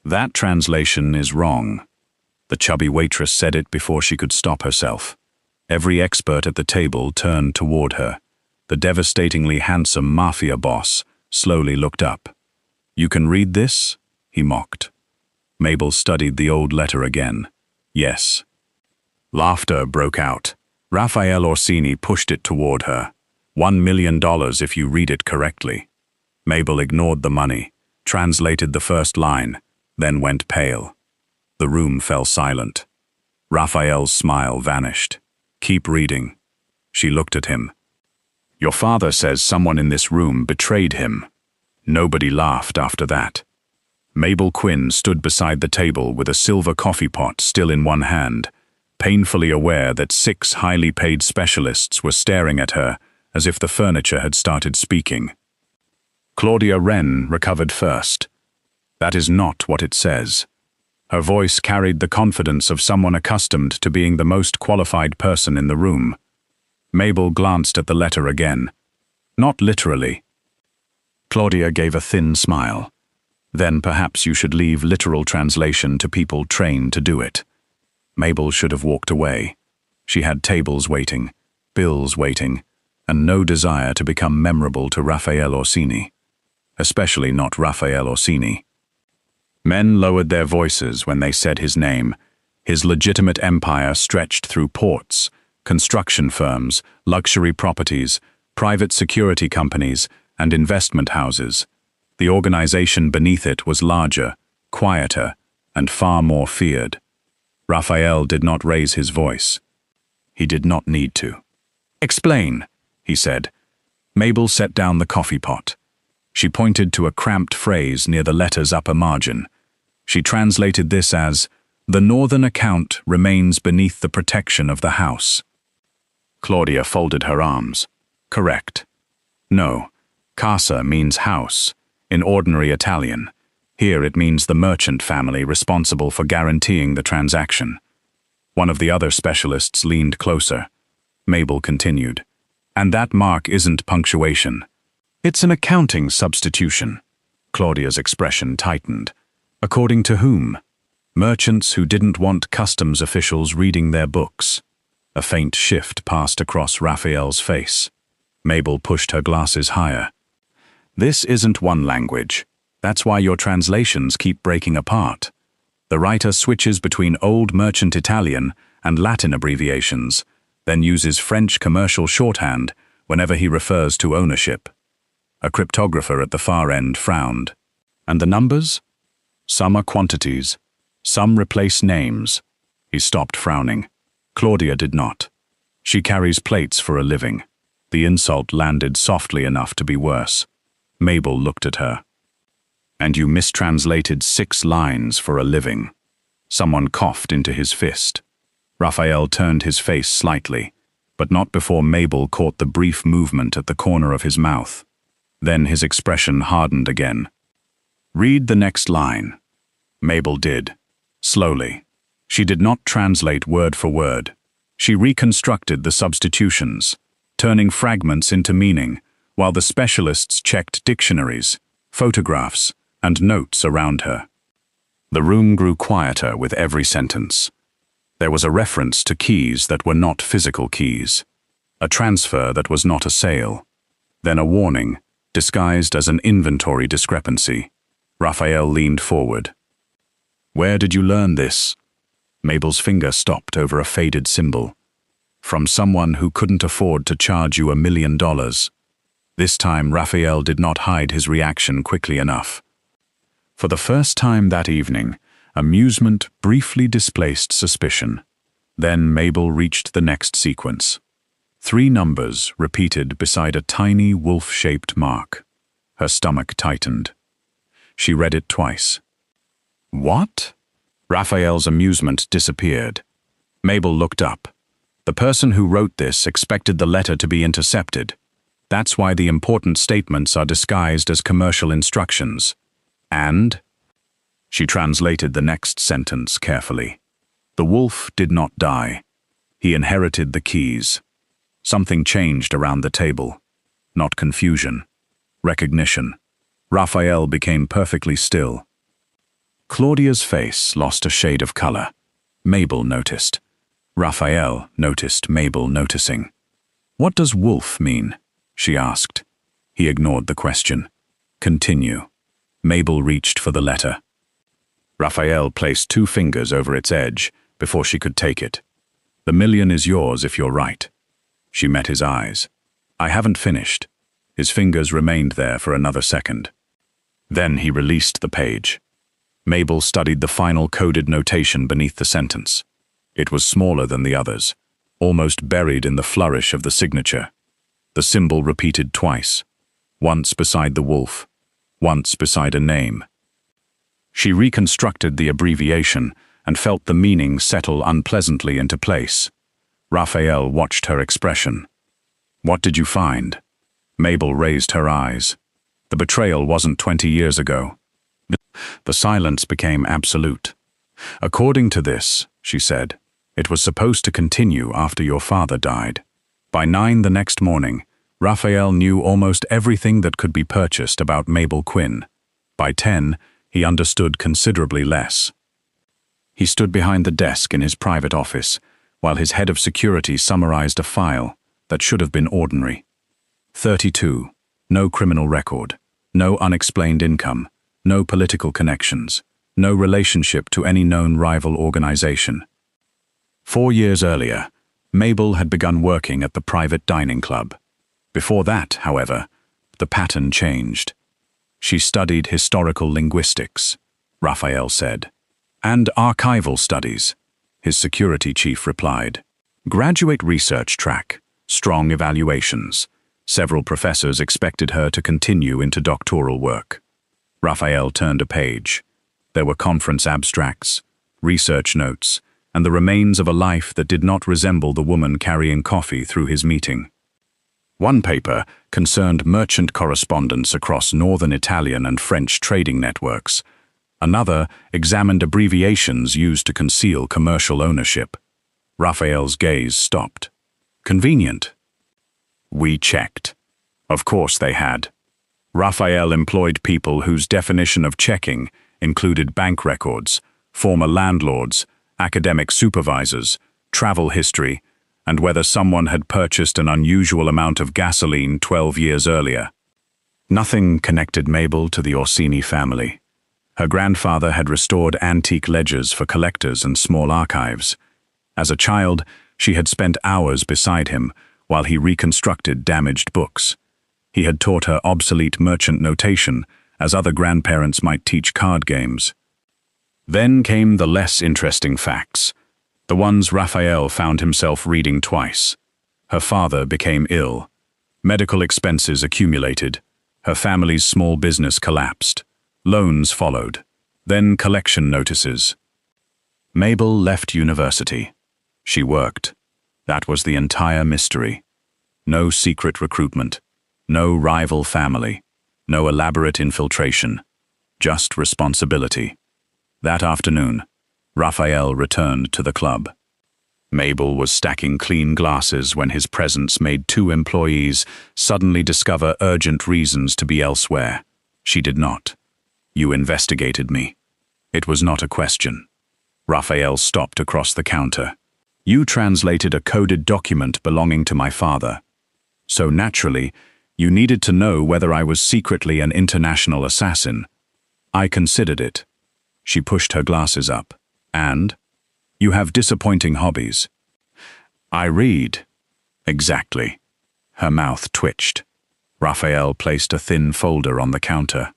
That translation is wrong. The chubby waitress said it before she could stop herself. Every expert at the table turned toward her. The devastatingly handsome Mafia Boss slowly looked up. "You can read this?" he mocked. Mabel studied the old letter again. "Yes." Laughter broke out. Raphael Orsini pushed it toward her. $1 million if you read it correctly. Mabel ignored the money, translated the first line, then went pale. The room fell silent. Raphael's smile vanished. "Keep reading." She looked at him. "Your father says someone in this room betrayed him." Nobody laughed after that. Mabel Quinn stood beside the table with a silver coffee pot still in one hand, painfully aware that 6 highly paid specialists were staring at her as if the furniture had started speaking. Claudia Wren recovered first. That is not what it says. Her voice carried the confidence of someone accustomed to being the most qualified person in the room. Mabel glanced at the letter again. "Not literally." Claudia gave a thin smile. "Then perhaps you should leave literal translation to people trained to do it." Mabel should have walked away. She had tables waiting, bills waiting, and no desire to become memorable to Raphael Orsini. Especially not Raphael Orsini. Men lowered their voices when they said his name. His legitimate empire stretched through ports, construction firms, luxury properties, private security companies, and investment houses. The organization beneath it was larger, quieter, and far more feared. Raphael did not raise his voice. He did not need to. "Explain," he said. Mabel set down the coffee pot. She pointed to a cramped phrase near the letter's upper margin. She translated this as, "The northern account remains beneath the protection of the house." Claudia folded her arms. "Correct. No, casa means house, in ordinary Italian. Here it means the merchant family responsible for guaranteeing the transaction." One of the other specialists leaned closer. Mabel continued, "And that mark isn't punctuation. It's an accounting substitution." Claudia's expression tightened. "According to whom?" "Merchants who didn't want customs officials reading their books." A faint shift passed across Raphael's face. Mabel pushed her glasses higher. "This isn't one language. That's why your translations keep breaking apart. The writer switches between Old Merchant Italian and Latin abbreviations, then uses French commercial shorthand whenever he refers to ownership." A cryptographer at the far end frowned. "And the numbers? Some are quantities. Some replace names." He stopped frowning. Claudia did not. "She carries plates for a living." The insult landed softly enough to be worse. Mabel looked at her. "And you mistranslated 6 lines for a living." Someone coughed into his fist. Raphael turned his face slightly, but not before Mabel caught the brief movement at the corner of his mouth. Then his expression hardened again. "Read the next line." Mabel did. Slowly. She did not translate word for word. She reconstructed the substitutions, turning fragments into meaning, while the specialists checked dictionaries, photographs, and notes around her. The room grew quieter with every sentence. There was a reference to keys that were not physical keys, a transfer that was not a sale, then a warning, disguised as an inventory discrepancy. Raphael leaned forward. "Where did you learn this?" Mabel's finger stopped over a faded symbol. "From someone who couldn't afford to charge you $1 million. This time Raphael did not hide his reaction quickly enough. For the first time that evening, amusement briefly displaced suspicion. Then Mabel reached the next sequence. 3 numbers repeated beside a tiny wolf-shaped mark. Her stomach tightened. She read it twice. "What?" Raphael's amusement disappeared. Mabel looked up. The person who wrote this expected the letter to be intercepted. That's why the important statements are disguised as commercial instructions. "And?" She translated the next sentence carefully. "The wolf did not die. He inherited the keys." Something changed around the table. Not confusion. Recognition. Raphael became perfectly still. Claudia's face lost a shade of color. Mabel noticed. Raphael noticed Mabel noticing. "What does wolf mean?" she asked. He ignored the question. "Continue." Mabel reached for the letter. Raphael placed 2 fingers over its edge before she could take it. "The million is yours if you're right." She met his eyes. "I haven't finished." His fingers remained there for another second. Then he released the page. Mabel studied the final coded notation beneath the sentence. It was smaller than the others, almost buried in the flourish of the signature. The symbol repeated twice, once beside the wolf, once beside a name. She reconstructed the abbreviation and felt the meaning settle unpleasantly into place. Raphael watched her expression. "What did you find?" Mabel raised her eyes. The betrayal wasn't 20 years ago. The silence became absolute. "According to this," she said, "it was supposed to continue after your father died." By 9 the next morning, Raphael knew almost everything that could be purchased about Mabel Quinn. By 10, he understood considerably less. He stood behind the desk in his private office, while his head of security summarized a file that should have been ordinary. 32. No criminal record. No unexplained income. No political connections. No relationship to any known rival organization. 4 years earlier, Mabel had begun working at the private dining club. Before that, however, the pattern changed. She studied historical linguistics, Raphael said. "And archival studies," his security chief replied. "Graduate research track, strong evaluations." Several professors expected her to continue into doctoral work. Raphael turned a page. There were conference abstracts, research notes, and the remains of a life that did not resemble the woman carrying coffee through his meeting. One paper concerned merchant correspondence across northern Italian and French trading networks. Another examined abbreviations used to conceal commercial ownership. Raphael's gaze stopped. "Convenient." We checked. Of course they had. Raphael employed people whose definition of checking included bank records, former landlords, academic supervisors, travel history, and whether someone had purchased an unusual amount of gasoline 12 years earlier. Nothing connected Mabel to the Orsini family. Her grandfather had restored antique ledgers for collectors and small archives. As a child, she had spent hours beside him while he reconstructed damaged books. He had taught her obsolete merchant notation, as other grandparents might teach card games. Then came the less interesting facts, the ones Raphael found himself reading twice. Her father became ill. Medical expenses accumulated. Her family's small business collapsed. Loans followed. Then collection notices. Mabel left university. She worked. That was the entire mystery. No secret recruitment. No rival family. No elaborate infiltration. Just responsibility. That afternoon, Raphael returned to the club. Mabel was stacking clean glasses when his presence made 2 employees suddenly discover urgent reasons to be elsewhere. She did not. "You investigated me." It was not a question. Raphael stopped across the counter. "You translated a coded document belonging to my father. So naturally, you needed to know whether I was secretly an international assassin. I considered it." She pushed her glasses up. "And? You have disappointing hobbies." "I read." "Exactly." Her mouth twitched. Raphael placed a thin folder on the counter.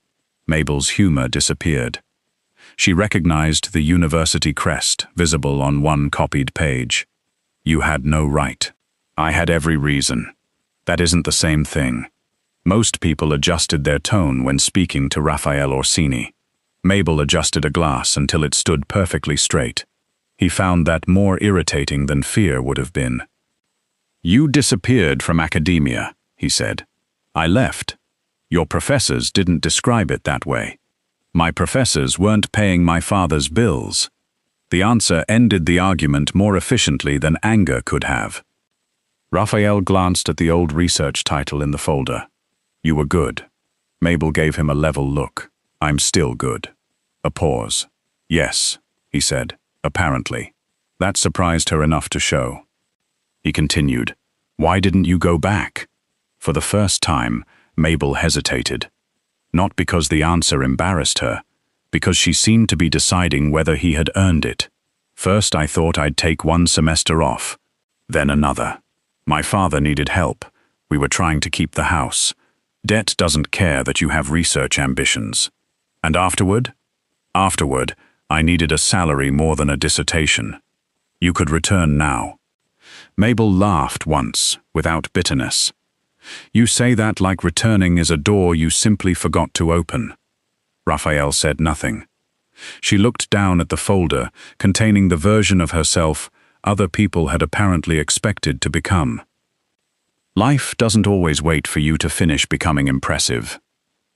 Mabel's humor disappeared. She recognized the university crest visible on one copied page. "You had no right." "I had every reason." "That isn't the same thing." Most people adjusted their tone when speaking to Raphael Orsini. Mabel adjusted a glass until it stood perfectly straight. He found that more irritating than fear would have been. "You disappeared from academia," he said. "I left. Your professors didn't describe it that way. My professors weren't paying my father's bills." The answer ended the argument more efficiently than anger could have. Raphael glanced at the old research title in the folder. "You were good." Mabel gave him a level look. "I'm still good." A pause. Yes, he said, apparently. That surprised her enough to show. He continued, "Why didn't you go back?" For the first time, Mabel hesitated. Not because the answer embarrassed her, because she seemed to be deciding whether he had earned it. "First I thought I'd take one semester off, then another. My father needed help. We were trying to keep the house. Debt doesn't care that you have research ambitions. And afterward? Afterward, I needed a salary more than a dissertation. You could return now." Mabel laughed once, without bitterness. "You say that like returning is a door you simply forgot to open." Raphael said nothing. She looked down at the folder containing the version of herself other people had apparently expected to become. Life doesn't always wait for you to finish becoming impressive.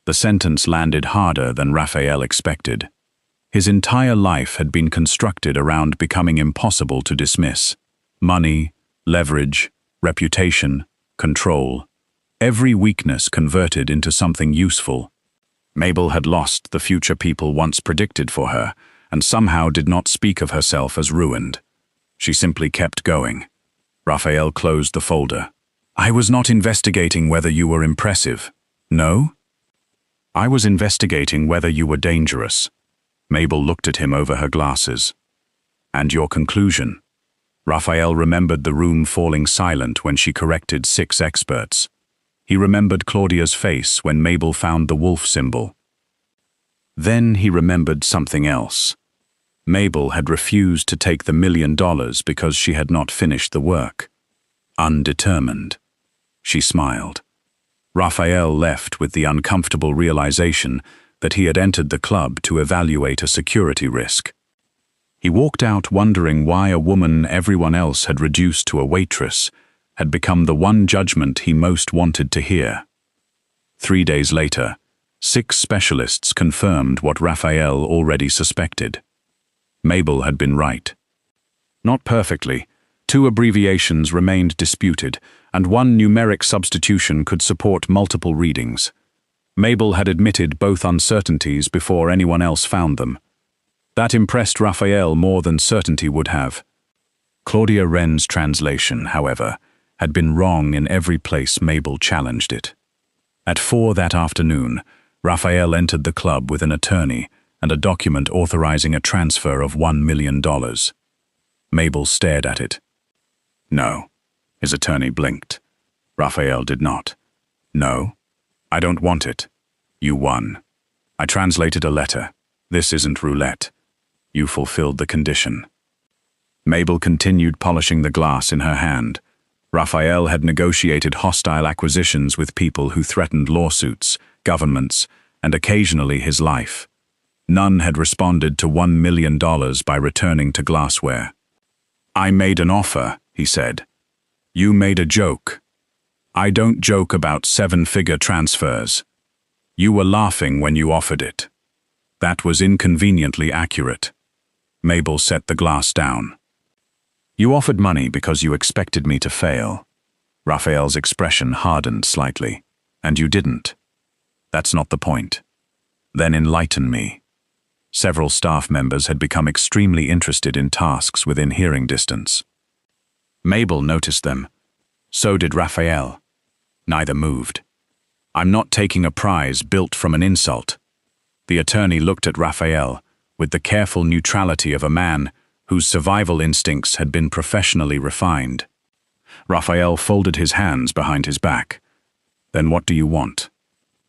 The sentence landed harder than Raphael expected. His entire life had been constructed around becoming impossible to dismiss. Money, leverage, reputation, control. Every weakness converted into something useful. Mabel had lost the future people once predicted for her, and somehow did not speak of herself as ruined. She simply kept going. Raphael closed the folder. "I was not investigating whether you were impressive." "No?" "I was investigating whether you were dangerous." Mabel looked at him over her glasses. "And your conclusion?" Raphael remembered the room falling silent when she corrected 6 experts. He remembered Claudia's face when Mabel found the wolf symbol. Then he remembered something else. Mabel had refused to take the $1 million because she had not finished the work. Undetermined. She smiled. Raphael left with the uncomfortable realization that he had entered the club to evaluate a security risk. He walked out wondering why a woman everyone else had reduced to a waitress had become the one judgment he most wanted to hear. 3 days later, 6 specialists confirmed what Raphael already suspected. Mabel had been right. Not perfectly. 2 abbreviations remained disputed, and 1 numeric substitution could support multiple readings. Mabel had admitted both uncertainties before anyone else found them. That impressed Raphael more than certainty would have. Claudia Wren's translation, however, had been wrong in every place Mabel challenged it. At 4 that afternoon, Raphael entered the club with an attorney and a document authorizing a transfer of $1 million. Mabel stared at it. "No." His attorney blinked. Raphael did not. "No, I don't want it. You won. I translated a letter. This isn't roulette. You fulfilled the condition." Mabel continued polishing the glass in her hand. Raphael had negotiated hostile acquisitions with people who threatened lawsuits, governments, and occasionally his life. None had responded to $1 million by returning to glassware. "I made an offer," he said. "You made a joke. I don't joke about 7-figure transfers. You were laughing when you offered it." That was inconveniently accurate. Mabel set the glass down. "You offered money because you expected me to fail." Raphael's expression hardened slightly. "And you didn't. That's not the point." "Then enlighten me." Several staff members had become extremely interested in tasks within hearing distance. Mabel noticed them. So did Raphael. Neither moved. "I'm not taking a prize built from an insult." The attorney looked at Raphael with the careful neutrality of a man whose survival instincts had been professionally refined. Raphael folded his hands behind his back. "Then what do you want?"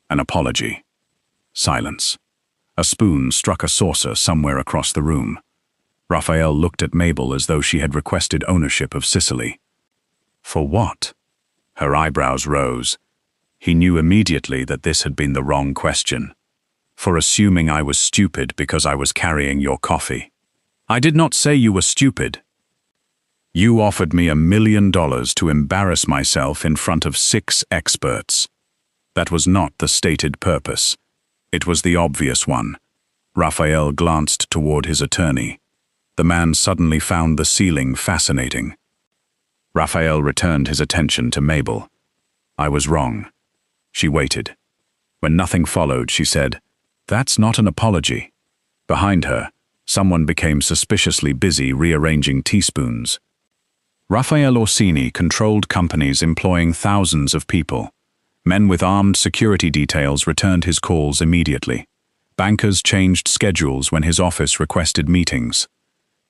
"An apology." Silence. A spoon struck a saucer somewhere across the room. Raphael looked at Mabel as though she had requested ownership of Sicily. "For what?" Her eyebrows rose. He knew immediately that this had been the wrong question. "For assuming I was stupid because I was carrying your coffee." "I did not say you were stupid." "You offered me $1 million to embarrass myself in front of 6 experts. That was not the stated purpose. It was the obvious one." Raphael glanced toward his attorney. The man suddenly found the ceiling fascinating. Raphael returned his attention to Mabel. "I was wrong." She waited. When nothing followed, she said, "That's not an apology." Behind her, Someone became suspiciously busy rearranging teaspoons. Raphael Orsini controlled companies employing thousands of people. Men with armed security details returned his calls immediately. Bankers changed schedules when his office requested meetings.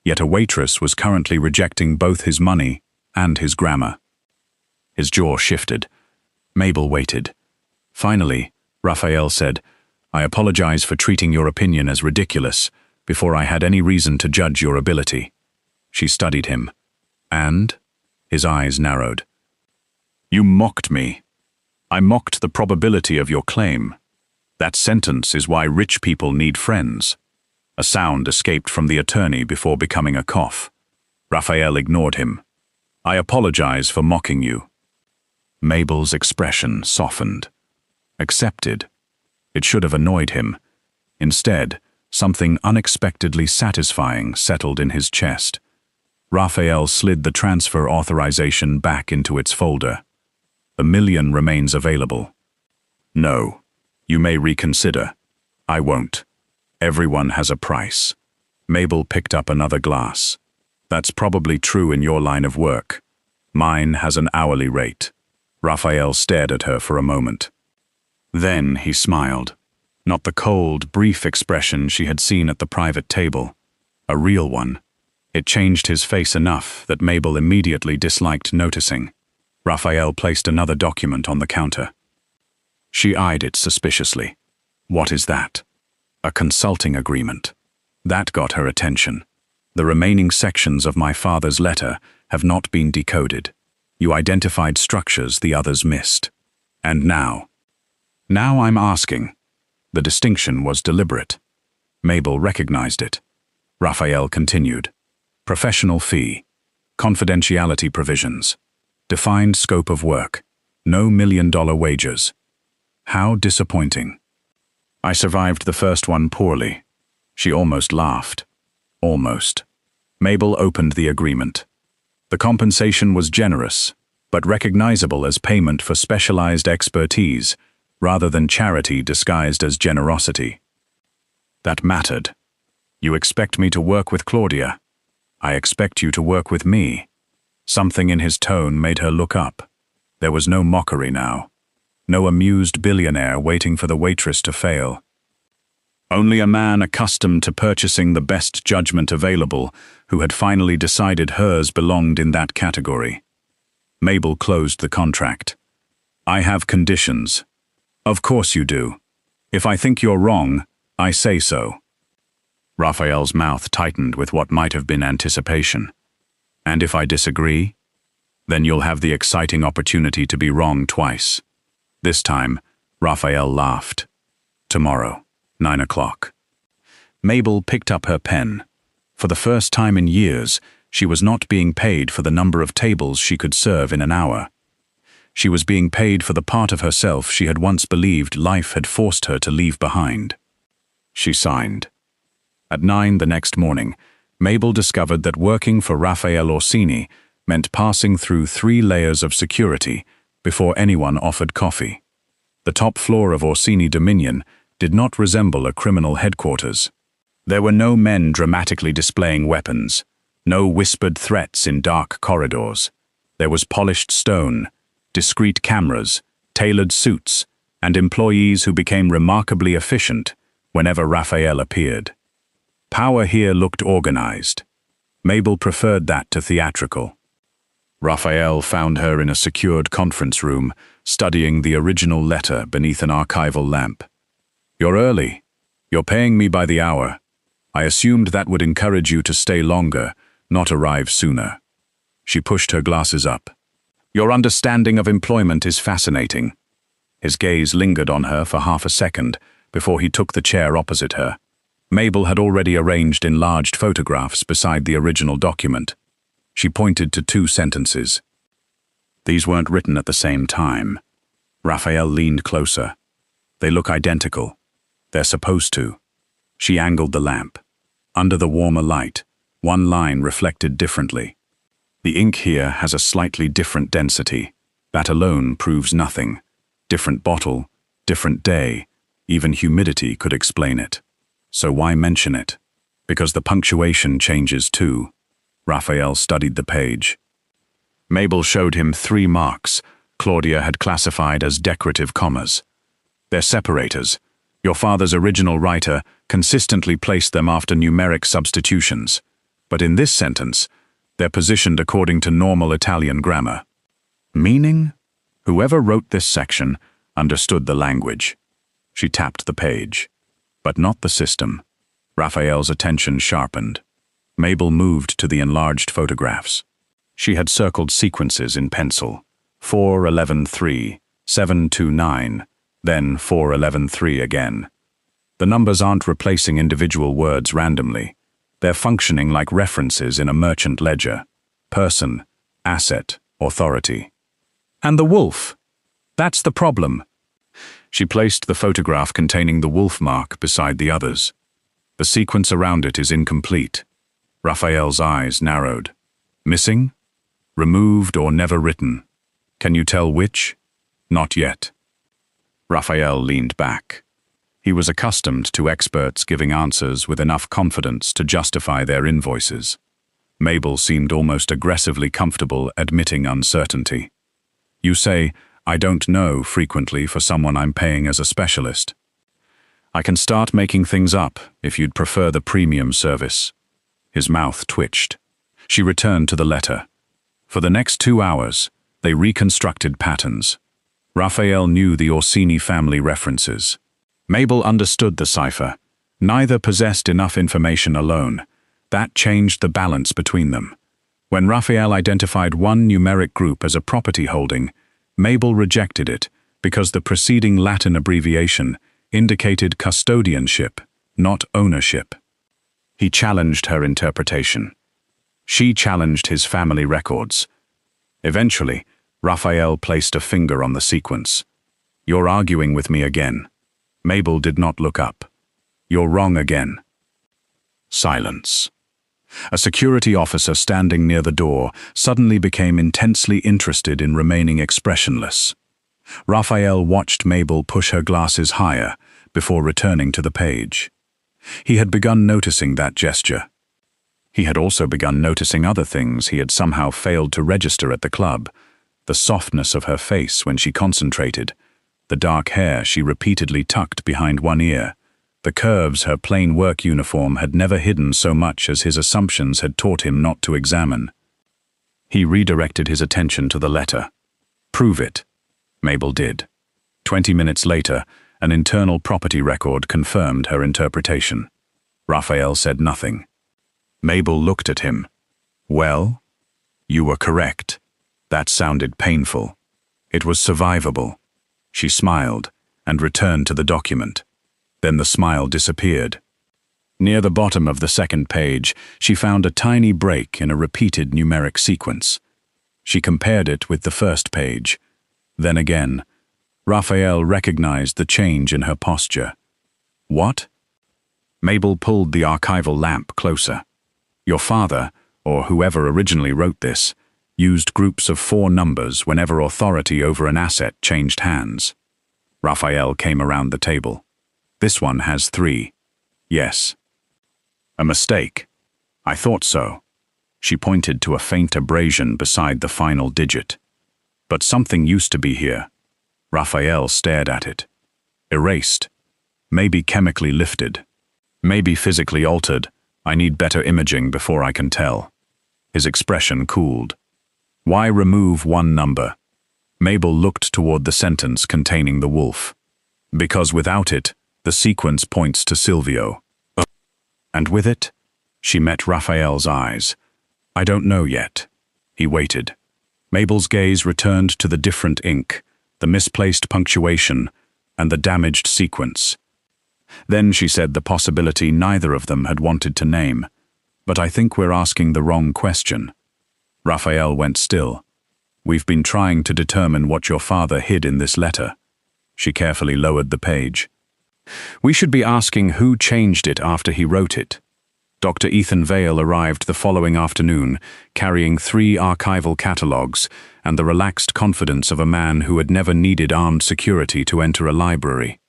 Yet a waitress was currently rejecting both his money and his grammar. His jaw shifted. Mabel waited. Finally, Raphael said, "I apologize for treating your opinion as ridiculous before I had any reason to judge your ability." She studied him. "And?" His eyes narrowed. "You mocked me. I mocked the probability of your claim. That sentence is why rich people need friends." A sound escaped from the attorney before becoming a cough. Raphael ignored him. "I apologize for mocking you." Mabel's expression softened. Accepted. It should have annoyed him. Instead, something unexpectedly satisfying settled in his chest. Raphael slid the transfer authorization back into its folder. "The million remains available." "No. You may reconsider." "I won't. Everyone has a price." Mabel picked up another glass. "That's probably true in your line of work. Mine has an hourly rate." Raphael stared at her for a moment. Then he smiled. Not the cold, brief expression she had seen at the private table. A real one. It changed his face enough that Mabel immediately disliked noticing. Raphael placed another document on the counter. She eyed it suspiciously. "What is that?" "A consulting agreement." That got her attention. "The remaining sections of my father's letter have not been decoded. You identified structures the others missed. And now?" "Now I'm asking." The distinction was deliberate. Mabel recognized it. Raphael continued. "Professional fee. Confidentiality provisions. Defined scope of work. No million-dollar wagers." How disappointing. "I survived the first one poorly." She almost laughed. Almost. Mabel opened the agreement. The compensation was generous, but recognizable as payment for specialized expertise, rather than charity disguised as generosity. That mattered. "You expect me to work with Claudia. I expect you to work with me." Something in his tone made her look up. There was no mockery now. No amused billionaire waiting for the waitress to fail. Only a man accustomed to purchasing the best judgment available, who had finally decided hers belonged in that category. Mabel closed the contract. "I have conditions." "Of course you do. If I think you're wrong, I say so." Raphael's mouth tightened with what might have been anticipation. "And if I disagree? Then you'll have the exciting opportunity to be wrong twice." This time, Raphael laughed. "Tomorrow, 9 o'clock. Mabel picked up her pen. For the first time in years, she was not being paid for the number of tables she could serve in an hour. She was being paid for the part of herself she had once believed life had forced her to leave behind. She signed. At 9 the next morning, Mabel discovered that working for Raphael Orsini meant passing through 3 layers of security before anyone offered coffee. The top floor of Orsini Dominion did not resemble a criminal headquarters. There were no men dramatically displaying weapons, no whispered threats in dark corridors. There was polished stone, discreet cameras, tailored suits, and employees who became remarkably efficient whenever Raphael appeared. Power here looked organized. Mabel preferred that to theatrical. Raphael found her in a secured conference room, studying the original letter beneath an archival lamp. "You're early. You're paying me by the hour. I assumed that would encourage you to stay longer, not arrive sooner." She pushed her glasses up. "Your understanding of employment is fascinating." His gaze lingered on her for half a second before he took the chair opposite her. Mabel had already arranged enlarged photographs beside the original document. She pointed to 2 sentences. "These weren't written at the same time." Raphael leaned closer. "They look identical. They're supposed to." She angled the lamp. Under the warmer light, one line reflected differently. "The ink here has a slightly different density. That alone proves nothing. Different bottle, different day, even humidity could explain it. So why mention it?" Because the punctuation changes too. Raphael studied the page. Mabel showed him 3 marks Claudia had classified as decorative commas. They're separators. Your father's original writer consistently placed them after numeric substitutions. But in this sentence, they're positioned according to normal Italian grammar. Meaning? Whoever wrote this section understood the language. She tapped the page. But not the system. Raphael's attention sharpened. Mabel moved to the enlarged photographs. She had circled sequences in pencil. 4-11-3, 7-2-9, then 4-11-3 again. The numbers aren't replacing individual words randomly. They're functioning like references in a merchant ledger. Person, asset, authority. And the wolf. That's the problem. She placed the photograph containing the wolf mark beside the others. The sequence around it is incomplete. Raphael's eyes narrowed. Missing? Removed or never written? Can you tell which? Not yet. Raphael leaned back. He was accustomed to experts giving answers with enough confidence to justify their invoices. Mabel seemed almost aggressively comfortable admitting uncertainty. You say, I don't know frequently for someone I'm paying as a specialist. I can start making things up if you'd prefer the premium service. His mouth twitched. She returned to the letter. For the next 2 hours, they reconstructed patterns. Raphael knew the Orsini family references. Mabel understood the cipher. Neither possessed enough information alone. That changed the balance between them. When Raphael identified one numeric group as a property holding, Mabel rejected it because the preceding Latin abbreviation indicated custodianship, not ownership. He challenged her interpretation. She challenged his family records. Eventually, Raphael placed a finger on the sequence. You're arguing with me again. Mabel did not look up. You're wrong again. Silence. A security officer standing near the door suddenly became intensely interested in remaining expressionless. Raphael watched Mabel push her glasses higher before returning to the page. He had begun noticing that gesture. He had also begun noticing other things he had somehow failed to register at the club. The softness of her face when she concentrated, the dark hair she repeatedly tucked behind one ear, the curves her plain work uniform had never hidden so much as his assumptions had taught him not to examine. He redirected his attention to the letter. Prove it. Mabel did. 20 minutes later, an internal property record confirmed her interpretation. Raphael said nothing. Mabel looked at him. Well, you were correct. That sounded painful. It was survivable. She smiled and returned to the document. Then the smile disappeared. Near the bottom of the second page, she found a tiny break in a repeated numeric sequence. She compared it with the first page. Then again, Raphael recognized the change in her posture. What? Mabel pulled the archival lamp closer. Your father, or whoever originally wrote this, used groups of 4 numbers whenever authority over an asset changed hands. Raphael came around the table. This one has 3. Yes. A mistake. I thought so. She pointed to a faint abrasion beside the final digit. But something used to be here. Raphael stared at it. Erased. Maybe chemically lifted. Maybe physically altered. I need better imaging before I can tell. His expression cooled. Why remove 1 number? Mabel looked toward the sentence containing the wolf. Because without it, the sequence points to Silvio. And with it? She met Raphael's eyes. I don't know yet. He waited. Mabel's gaze returned to the different ink, the misplaced punctuation, and the damaged sequence. Then she said the possibility neither of them had wanted to name. But I think we're asking the wrong question. Raphael went still. We've been trying to determine what your father hid in this letter. She carefully lowered the page. We should be asking who changed it after he wrote it. Dr. Ethan Vale arrived the following afternoon, carrying 3 archival catalogues and the relaxed confidence of a man who had never needed armed security to enter a library.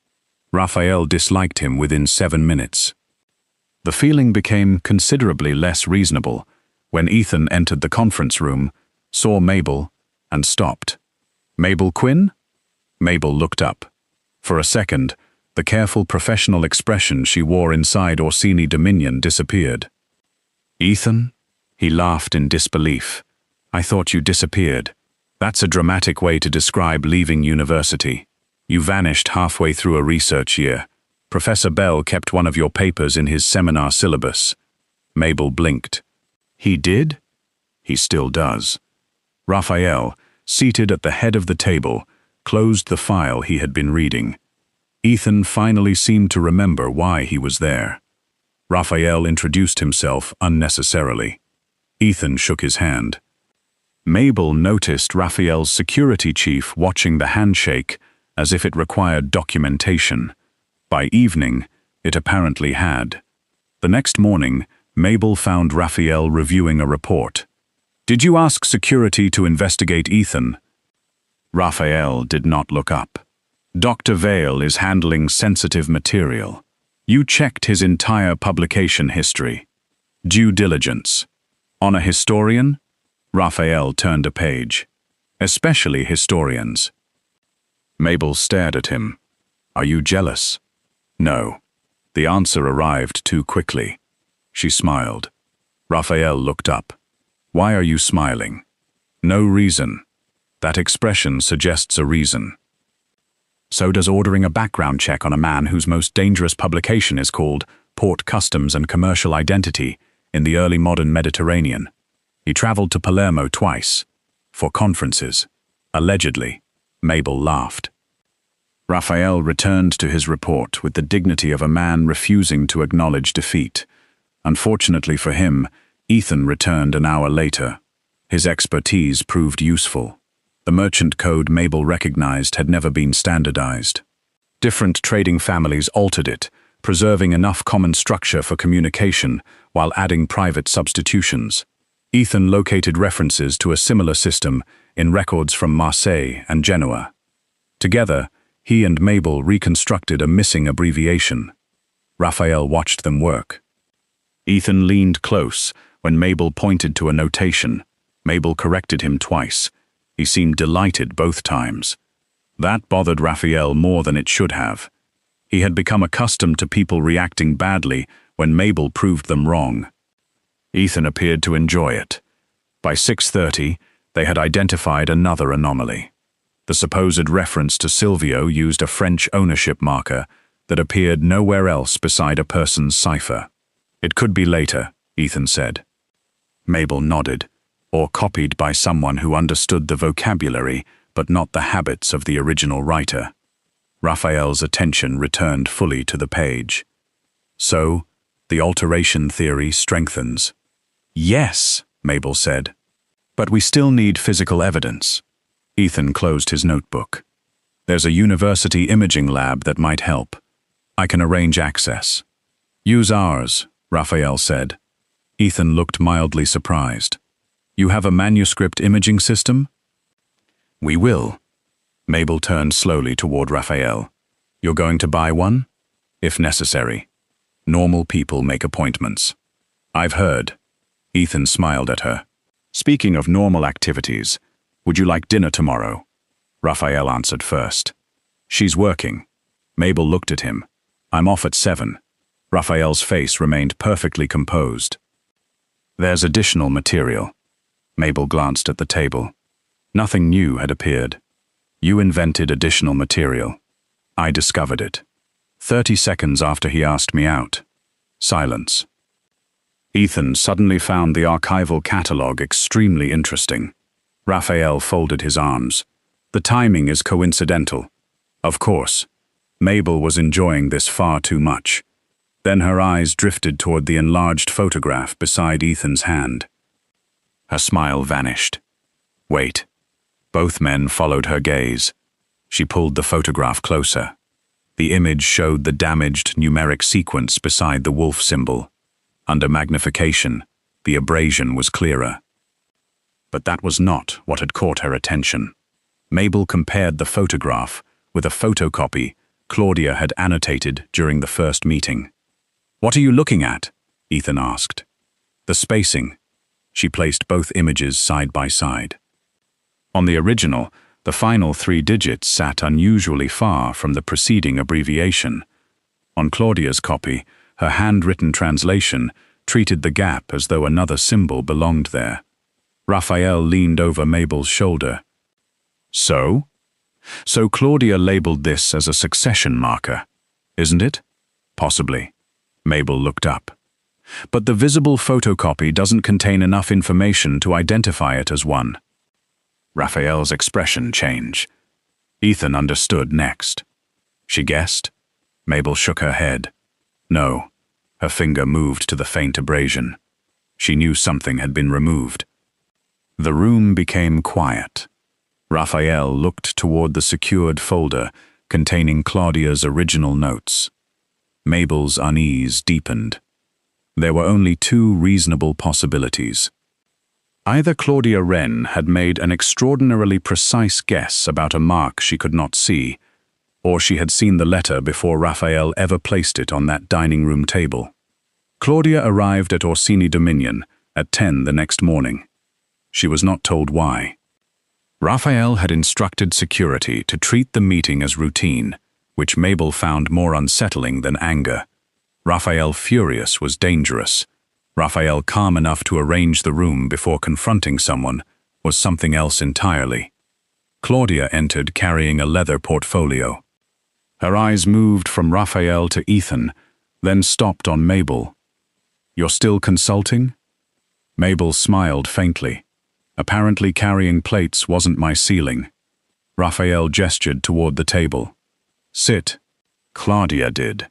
Raphael disliked him within 7 minutes. The feeling became considerably less reasonable when Ethan entered the conference room, saw Mabel, and stopped. "Mabel Quinn?" Mabel looked up. For a second, the careful professional expression she wore inside Orsini Dominion disappeared. "Ethan?" He laughed in disbelief. "I thought you disappeared. That's a dramatic way to describe leaving university. You vanished halfway through a research year. Professor Bell kept one of your papers in his seminar syllabus." Mabel blinked. "He did?" "He still does." Raphael, seated at the head of the table, closed the file he had been reading. Ethan finally seemed to remember why he was there. Raphael introduced himself unnecessarily. Ethan shook his hand. Mabel noticed Raphael's security chief watching the handshake as if it required documentation. By evening, it apparently had. The next morning, Mabel found Raphael reviewing a report. "Did you ask security to investigate Ethan?" Raphael did not look up. "Dr. Vale is handling sensitive material. You checked his entire publication history. Due diligence. On a historian?" Raphael turned a page. "Especially historians." Mabel stared at him. "Are you jealous?" "No." The answer arrived too quickly. She smiled. Raphael looked up. "Why are you smiling?" "No reason." That expression suggests a reason. So does ordering a background check on a man whose most dangerous publication is called Port Customs and Commercial Identity in the early modern Mediterranean. He traveled to Palermo twice. For conferences. Allegedly. Mabel laughed. Raphael returned to his report with the dignity of a man refusing to acknowledge defeat. Unfortunately for him, Ethan returned an hour later. His expertise proved useful. The merchant code Mabel recognized had never been standardized. Different trading families altered it, preserving enough common structure for communication while adding private substitutions. Ethan located references to a similar system in records from Marseille and Genoa. Together, he and Mabel reconstructed a missing abbreviation. Raphael watched them work. Ethan leaned close when Mabel pointed to a notation. Mabel corrected him twice. He seemed delighted both times. That bothered Raphael more than it should have. He had become accustomed to people reacting badly when Mabel proved them wrong. Ethan appeared to enjoy it. By 6:30, they had identified another anomaly. The supposed reference to Silvio used a French ownership marker that appeared nowhere else beside a person's cipher. "It could be later," Ethan said. Mabel nodded, "or copied by someone who understood the vocabulary but not the habits of the original writer." Raphael's attention returned fully to the page. "So, the alteration theory strengthens." "Yes," Mabel said. "But we still need physical evidence." Ethan closed his notebook. "There's a university imaging lab that might help. I can arrange access." "Use ours," Raphael said. Ethan looked mildly surprised. "You have a manuscript imaging system?" "We will." Mabel turned slowly toward Raphael. "You're going to buy one?" "If necessary. Normal people make appointments." "I've heard." Ethan smiled at her. "Speaking of normal activities, would you like dinner tomorrow?" Raphael answered first. "She's working." Mabel looked at him. "I'm off at 7. Raphael's face remained perfectly composed. "There's additional material." Mabel glanced at the table. Nothing new had appeared. "You invented additional material. I discovered it. 30 seconds after he asked me out." Silence. Ethan suddenly found the archival catalogue extremely interesting. Raphael folded his arms. "The timing is coincidental." Of course. Mabel was enjoying this far too much. Then her eyes drifted toward the enlarged photograph beside Ethan's hand. Her smile vanished. "Wait." Both men followed her gaze. She pulled the photograph closer. The image showed the damaged numeric sequence beside the wolf symbol. Under magnification, the abrasion was clearer. But that was not what had caught her attention. Mabel compared the photograph with a photocopy Claudia had annotated during the first meeting. What are you looking at? Ethan asked. The spacing. She placed both images side by side. On the original, the final 3 digits sat unusually far from the preceding abbreviation. On Claudia's copy, her handwritten translation treated the gap as though another symbol belonged there. Raphael leaned over Mabel's shoulder. So Claudia labeled this as a succession marker, isn't it? Possibly. Mabel looked up. But the visible photocopy doesn't contain enough information to identify it as one. Raphael's expression changed. Ethan understood next. She guessed? Mabel shook her head. No. Her finger moved to the faint abrasion. She knew something had been removed. The room became quiet. Raphael looked toward the secured folder containing Claudia's original notes. Mabel's unease deepened. There were only 2 reasonable possibilities. Either Claudia Wren had made an extraordinarily precise guess about a mark she could not see, or she had seen the letter before Raphael ever placed it on that dining room table. Claudia arrived at Orsini Dominion at 10 the next morning. She was not told why. Raphael had instructed security to treat the meeting as routine, which Mabel found more unsettling than anger. Raphael furious was dangerous. Raphael calm enough to arrange the room before confronting someone was something else entirely. Claudia entered carrying a leather portfolio. Her eyes moved from Raphael to Ethan, then stopped on Mabel. You're still consulting? Mabel smiled faintly. Apparently carrying plates wasn't my ceiling. Raphael gestured toward the table. Sit. Claudia did.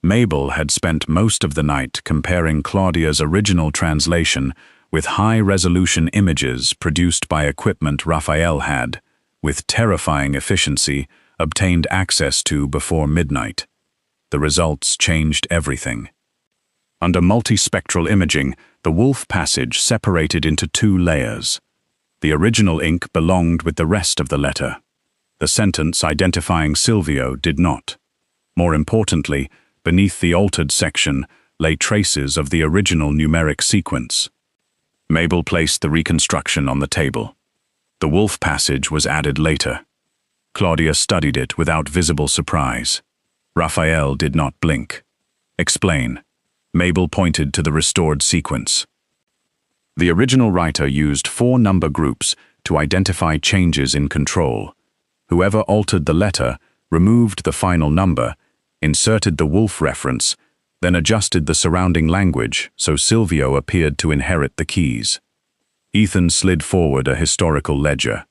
Mabel had spent most of the night comparing Claudia's original translation with high-resolution images produced by equipment Raphael had, with terrifying efficiency, obtained access to before midnight. The results changed everything. Under multispectral imaging, the wolf passage separated into 2 layers. The original ink belonged with the rest of the letter. The sentence identifying Silvio did not. More importantly, beneath the altered section lay traces of the original numeric sequence. Mabel placed the reconstruction on the table. The wolf passage was added later. Claudia studied it without visible surprise. Raphael did not blink. Explain. Mabel pointed to the restored sequence. The original writer used 4 number groups to identify changes in control. Whoever altered the letter removed the final number, inserted the wolf reference, then adjusted the surrounding language so Silvio appeared to inherit the keys. Ethan slid forward a historical ledger.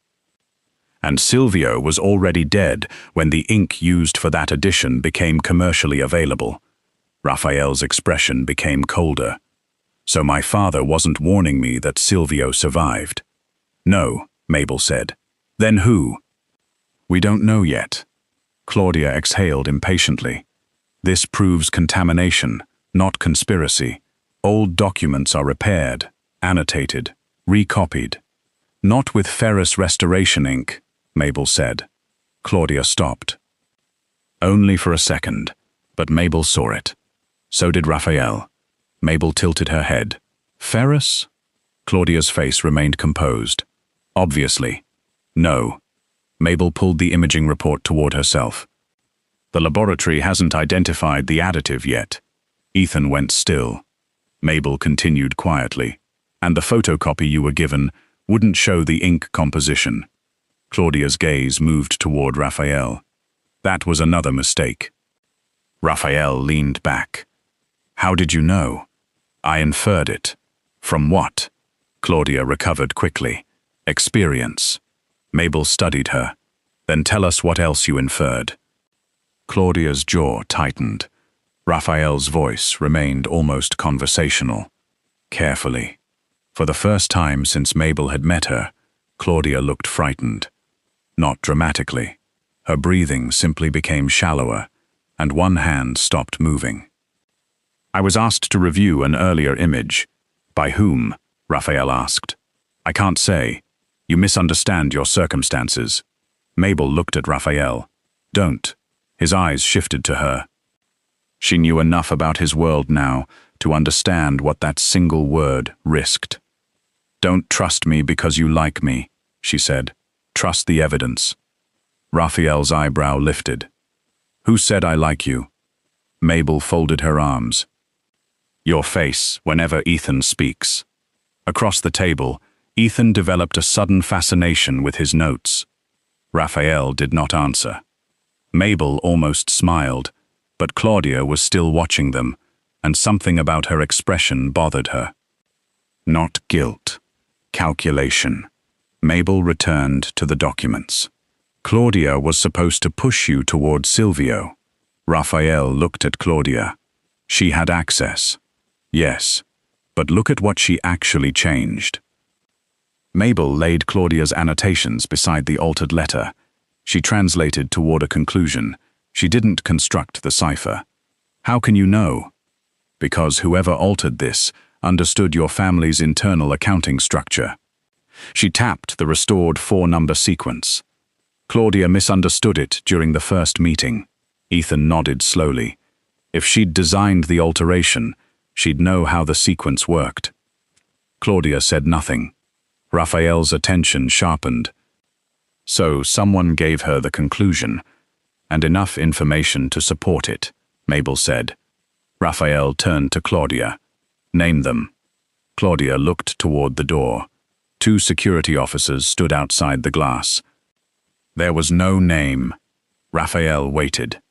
And Silvio was already dead when the ink used for that edition became commercially available. Raphael's expression became colder. So my father wasn't warning me that Silvio survived. No, Mabel said. Then who? We don't know yet. Claudia exhaled impatiently. This proves contamination, not conspiracy. Old documents are repaired, annotated, recopied. Not with ferrous restoration ink, Mabel said. Claudia stopped. Only for a second, but Mabel saw it. So did Raphael. Mabel tilted her head. Ferrous? Claudia's face remained composed. Obviously. No. Mabel pulled the imaging report toward herself. The laboratory hasn't identified the additive yet. Ethan went still. Mabel continued quietly. And the photocopy you were given wouldn't show the ink composition. Claudia's gaze moved toward Raphael. That was another mistake. Raphael leaned back. How did you know? I inferred it. From what? Claudia recovered quickly. Experience. Mabel studied her. Then tell us what else you inferred. Claudia's jaw tightened. Raphael's voice remained almost conversational. Carefully. For the first time since Mabel had met her, Claudia looked frightened. Not dramatically. Her breathing simply became shallower, and one hand stopped moving. I was asked to review an earlier image. By whom? Raphael asked. I can't say. You misunderstand your circumstances. Mabel looked at Raphael. Don't. His eyes shifted to her. She knew enough about his world now to understand what that single word risked. "Don't trust me because you like me," she said. "Trust the evidence." Raphael's eyebrow lifted. "Who said I like you?" Mabel folded her arms. "Your face, whenever Ethan speaks." Across the table, Ethan developed a sudden fascination with his notes. Raphael did not answer. Mabel almost smiled, but Claudia was still watching them, and something about her expression bothered her. Not guilt. Calculation. Mabel returned to the documents. "Claudia was supposed to push you toward Silvio." Raphael looked at Claudia. "She had access." "Yes, but look at what she actually changed." Mabel laid Claudia's annotations beside the altered letter. She translated toward a conclusion. She didn't construct the cipher. "How can you know?" "Because whoever altered this understood your family's internal accounting structure." She tapped the restored 4-number sequence. "Claudia misunderstood it during the first meeting." Ethan nodded slowly. "If she'd designed the alteration, she'd know how the sequence worked." Claudia said nothing. Raphael's attention sharpened. "So someone gave her the conclusion, and enough information to support it," Mabel said. Raphael turned to Claudia. "Name them." Claudia looked toward the door. 2 security officers stood outside the glass. There was no name. Raphael waited.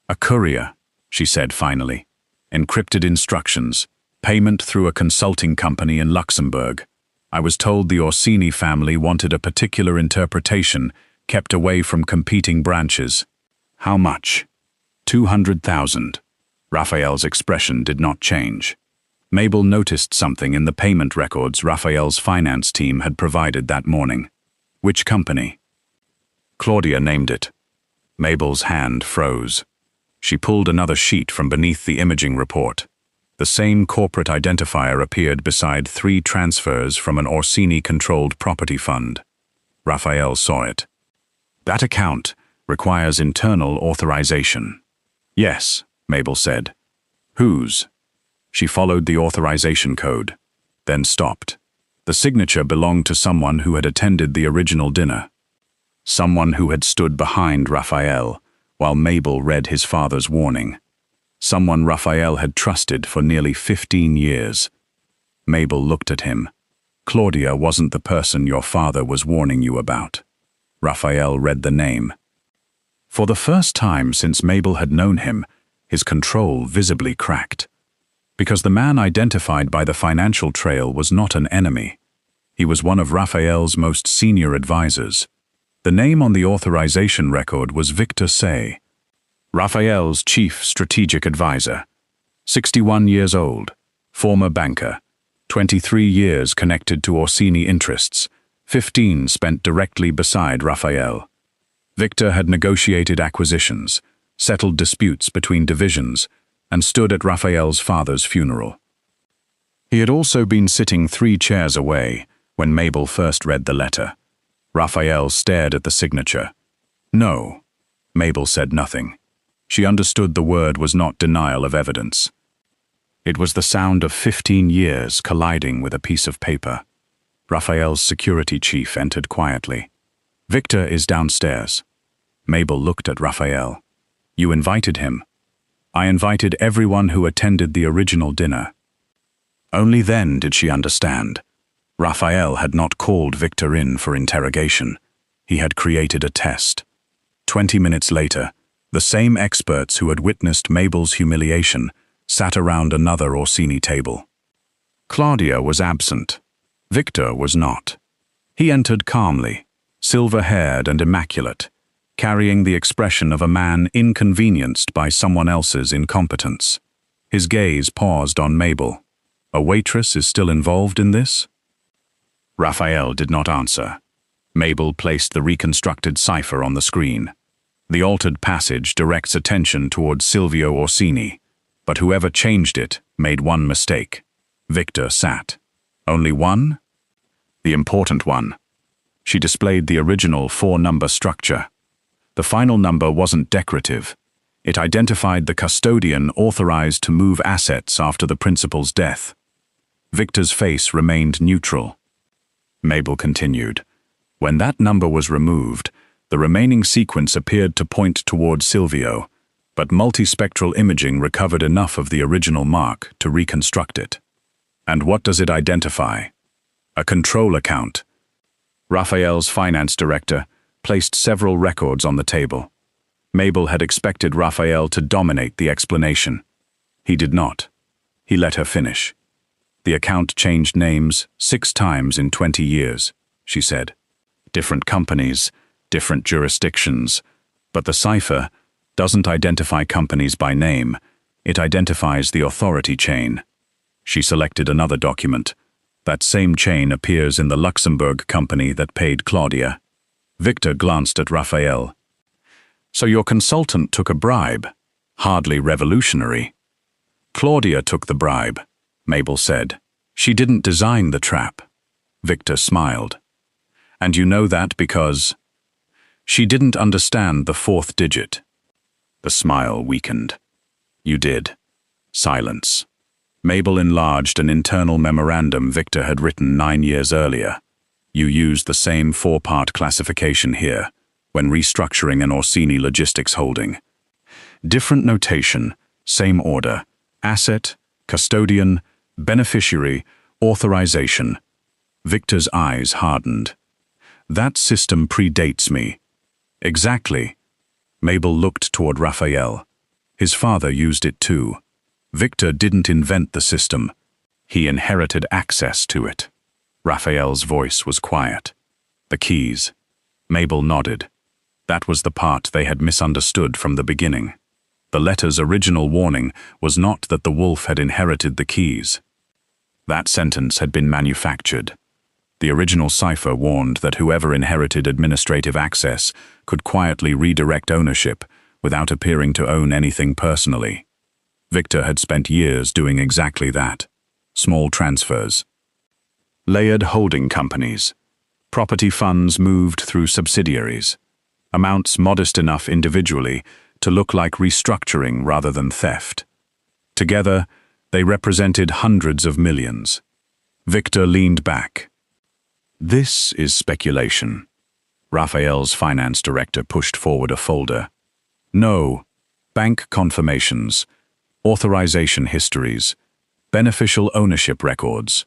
"A courier," she said finally. "Encrypted instructions. Payment through a consulting company in Luxembourg. I was told the Orsini family wanted a particular interpretation kept away from competing branches." "How much?" 200,000. Raphael's expression did not change. Mabel noticed something in the payment records Raphael's finance team had provided that morning. "Which company?" Claudia named it. Mabel's hand froze. She pulled another sheet from beneath the imaging report. The same corporate identifier appeared beside 3 transfers from an Orsini-controlled property fund. Raphael saw it. "That account requires internal authorization." "Yes," Mabel said. "Whose?" She followed the authorization code, then stopped. The signature belonged to someone who had attended the original dinner. Someone who had stood behind Raphael while Mabel read his father's warning. Someone Raphael had trusted for nearly 15 years. Mabel looked at him. "Claudia wasn't the person your father was warning you about." Raphael read the name. For the first time since Mabel had known him, his control visibly cracked. Because the man identified by the financial trail was not an enemy. He was one of Raphael's most senior advisors. The name on the authorization record was Victor Say, Raphael's chief strategic advisor. 61 years old, former banker, 23 years connected to Orsini interests, 15 spent directly beside Raphael. Victor had negotiated acquisitions, settled disputes between divisions, and stood at Raphael's father's funeral. He had also been sitting 3 chairs away when Mabel first read the letter. Raphael stared at the signature. "No." Mabel said nothing. She understood the word was not denial of evidence. It was the sound of 15 years colliding with a piece of paper. Raphael's security chief entered quietly. "Victor is downstairs." Mabel looked at Raphael. "You invited him." "I invited everyone who attended the original dinner." Only then did she understand. Raphael had not called Victor in for interrogation. He had created a test. 20 minutes later, the same experts who had witnessed Mabel's humiliation sat around another Orsini table. Claudia was absent. Victor was not. He entered calmly, silver-haired and immaculate, carrying the expression of a man inconvenienced by someone else's incompetence. His gaze paused on Mabel. "A waitress is still involved in this?" Raphael did not answer. Mabel placed the reconstructed cipher on the screen. The altered passage directs attention towards Silvio Orsini, but whoever changed it made one mistake. Victor sat. Only one? The important one. She displayed the original 4-number structure. The final number wasn't decorative. It identified the custodian authorized to move assets after the principal's death. Victor's face remained neutral. Mabel continued. When that number was removed, the remaining sequence appeared to point toward Silvio, but multispectral imaging recovered enough of the original mark to reconstruct it. And what does it identify? A control account. Raphael's finance director placed several records on the table. Mabel had expected Raphael to dominate the explanation. He did not. He let her finish. The account changed names 6 times in 20 years, she said. Different companies, different jurisdictions, but the cipher doesn't identify companies by name, it identifies the authority chain. She selected another document. That same chain appears in the Luxembourg company that paid Claudia. Victor glanced at Raphael. So your consultant took a bribe. Hardly revolutionary. Claudia took the bribe, Mabel said. She didn't design the trap. Victor smiled. And you know that because she didn't understand the 4th digit. The smile weakened. You did. Silence. Mabel enlarged an internal memorandum Victor had written 9 years earlier. You used the same 4-part classification here, when restructuring an Orsini logistics holding. Different notation, same order, asset, custodian, beneficiary, authorization. Victor's eyes hardened. That system predates me. Exactly. Mabel looked toward Raphael. His father used it too. Victor didn't invent the system. He inherited access to it. Raphael's voice was quiet. The keys. Mabel nodded. That was the part they had misunderstood from the beginning. The letter's original warning was not that the wolf had inherited the keys. That sentence had been manufactured. The original cipher warned that whoever inherited administrative access could quietly redirect ownership without appearing to own anything personally. Victor had spent years doing exactly that. Small transfers. Layered holding companies. Property funds moved through subsidiaries. Amounts modest enough individually to look like restructuring rather than theft. Together, they represented hundreds of millions. Victor leaned back. This is speculation. Raphael's finance director pushed forward a folder. No. Bank confirmations. Authorization histories. Beneficial ownership records.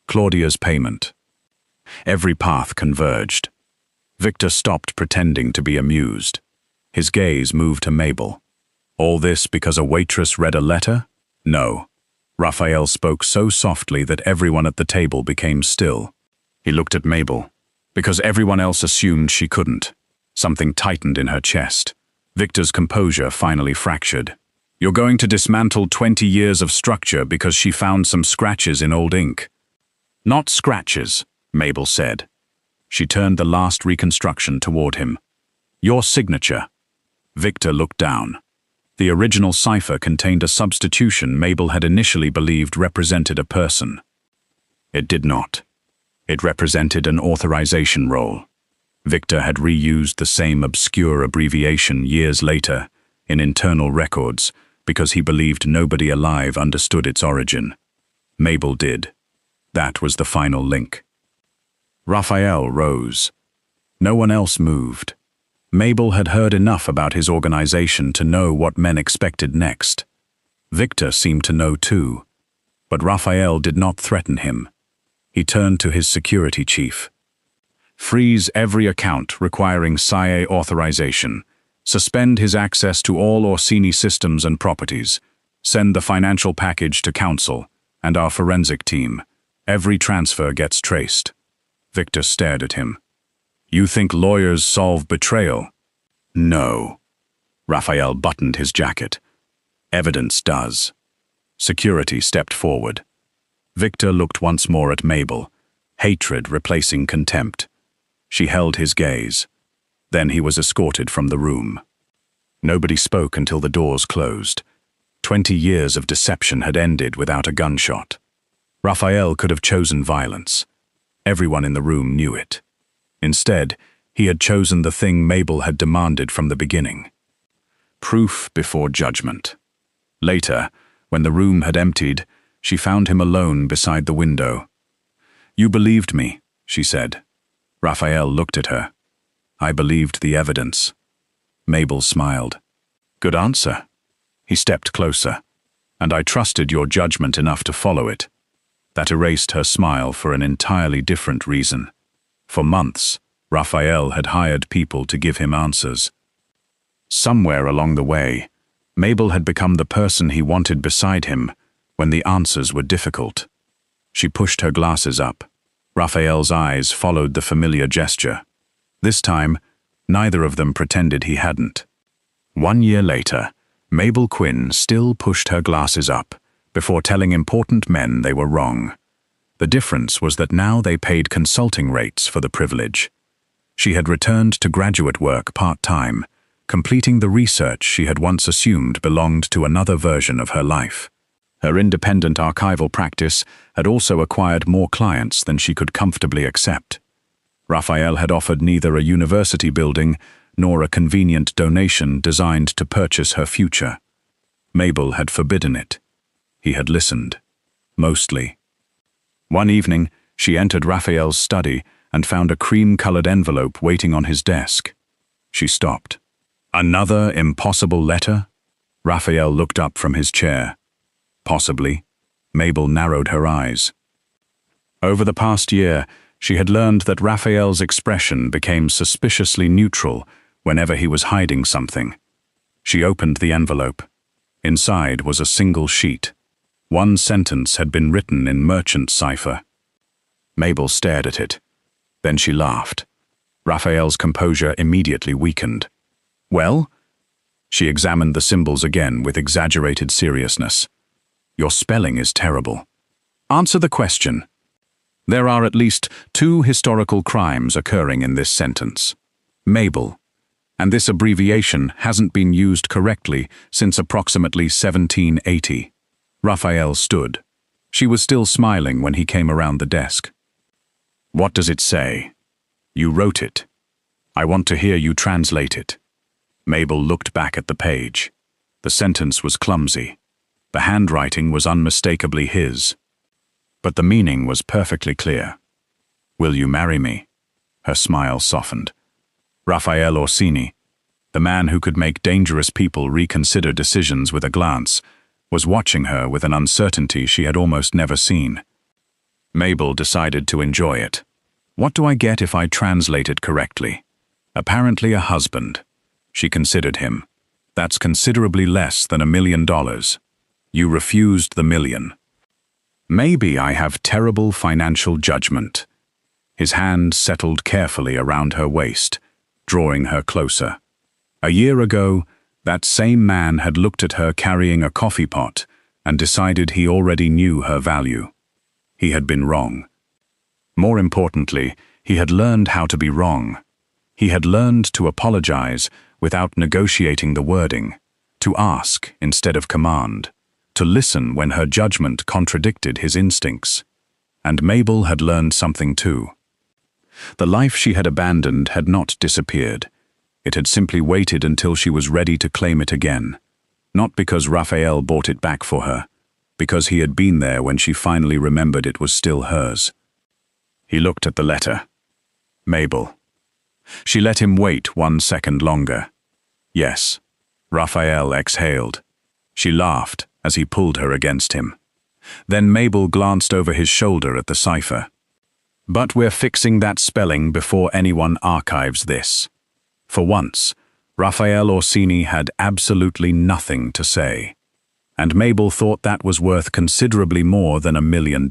Claudia's payment. Every path converged. Victor stopped pretending to be amused. His gaze moved to Mabel. All this because a waitress read a letter? No. Raphael spoke so softly that everyone at the table became still. He looked at Mabel. Because everyone else assumed she couldn't. Something tightened in her chest. Victor's composure finally fractured. You're going to dismantle 20 years of structure because she found some scratches in old ink. Not scratches, Mabel said. She turned the last reconstruction toward him. Your signature. Victor looked down. The original cipher contained a substitution Mabel had initially believed represented a person. It did not. It represented an authorization role. Victor had reused the same obscure abbreviation years later in internal records because he believed nobody alive understood its origin. Mabel did. That was the final link. Raphael rose. No one else moved. Mabel had heard enough about his organization to know what men expected next. Victor seemed to know too, but Raphael did not threaten him. He turned to his security chief. Freeze every account requiring SIA authorization. Suspend his access to all Orsini systems and properties. Send the financial package to counsel and our forensic team. Every transfer gets traced. Victor stared at him. You think lawyers solve betrayal? No. Raphael buttoned his jacket. Evidence does. Security stepped forward. Victor looked once more at Mabel, hatred replacing contempt. She held his gaze. Then he was escorted from the room. Nobody spoke until the doors closed. 20 years of deception had ended without a gunshot. Raphael could have chosen violence. Everyone in the room knew it. Instead, he had chosen the thing Mabel had demanded from the beginning. Proof before judgment. Later, when the room had emptied, she found him alone beside the window. "You believed me," she said. Raphael looked at her. "I believed the evidence." Mabel smiled. "Good answer." He stepped closer. "And I trusted your judgment enough to follow it." That erased her smile for an entirely different reason. For months, Raphael had hired people to give him answers. Somewhere along the way, Mabel had become the person he wanted beside him when the answers were difficult. She pushed her glasses up. Raphael's eyes followed the familiar gesture. This time, neither of them pretended he hadn't. 1 year later, Mabel Quinn still pushed her glasses up before telling important men they were wrong. The difference was that now they paid consulting rates for the privilege. She had returned to graduate work part-time, completing the research she had once assumed belonged to another version of her life. Her independent archival practice had also acquired more clients than she could comfortably accept. Raphael had offered neither a university building nor a convenient donation designed to purchase her future. Mabel had forbidden it. He had listened. Mostly. One evening, she entered Raphael's study and found a cream-colored envelope waiting on his desk. She stopped. "Another impossible letter?" Raphael looked up from his chair. "Possibly." Mabel narrowed her eyes. Over the past year, she had learned that Raphael's expression became suspiciously neutral whenever he was hiding something. She opened the envelope. Inside was a single sheet. One sentence had been written in merchant cipher. Mabel stared at it. Then she laughed. Raphael's composure immediately weakened. "Well?" She examined the symbols again with exaggerated seriousness. "Your spelling is terrible. Answer the question." "There are at least 2 historical crimes occurring in this sentence. Mabel. And this abbreviation hasn't been used correctly since approximately 1780. Raphael stood. She was still smiling when he came around the desk. "What does it say?" "You wrote it. I want to hear you translate it." Mabel looked back at the page. The sentence was clumsy. The handwriting was unmistakably his. But the meaning was perfectly clear. "Will you marry me?" Her smile softened. Raphael Orsini, the man who could make dangerous people reconsider decisions with a glance, was watching her with an uncertainty she had almost never seen. Mabel decided to enjoy it. What do I get if I translate it correctly? Apparently a husband. She considered him. That's considerably less than $1 million. You refused the million. Maybe I have terrible financial judgment. His hand settled carefully around her waist, drawing her closer. A year ago, that same man had looked at her carrying a coffee pot and decided he already knew her value. He had been wrong. More importantly, he had learned how to be wrong. He had learned to apologize without negotiating the wording, to ask instead of command, to listen when her judgment contradicted his instincts. And Mabel had learned something too. The life she had abandoned had not disappeared. It had simply waited until she was ready to claim it again. Not because Raphael bought it back for her, because he had been there when she finally remembered it was still hers. He looked at the letter. Mabel. She let him wait 1 second longer. Yes. Raphael exhaled. She laughed as he pulled her against him. Then Mabel glanced over his shoulder at the cipher. But we're fixing that spelling before anyone archives this. For once, Raphael Orsini had absolutely nothing to say. And Mabel thought that was worth considerably more than $1 million.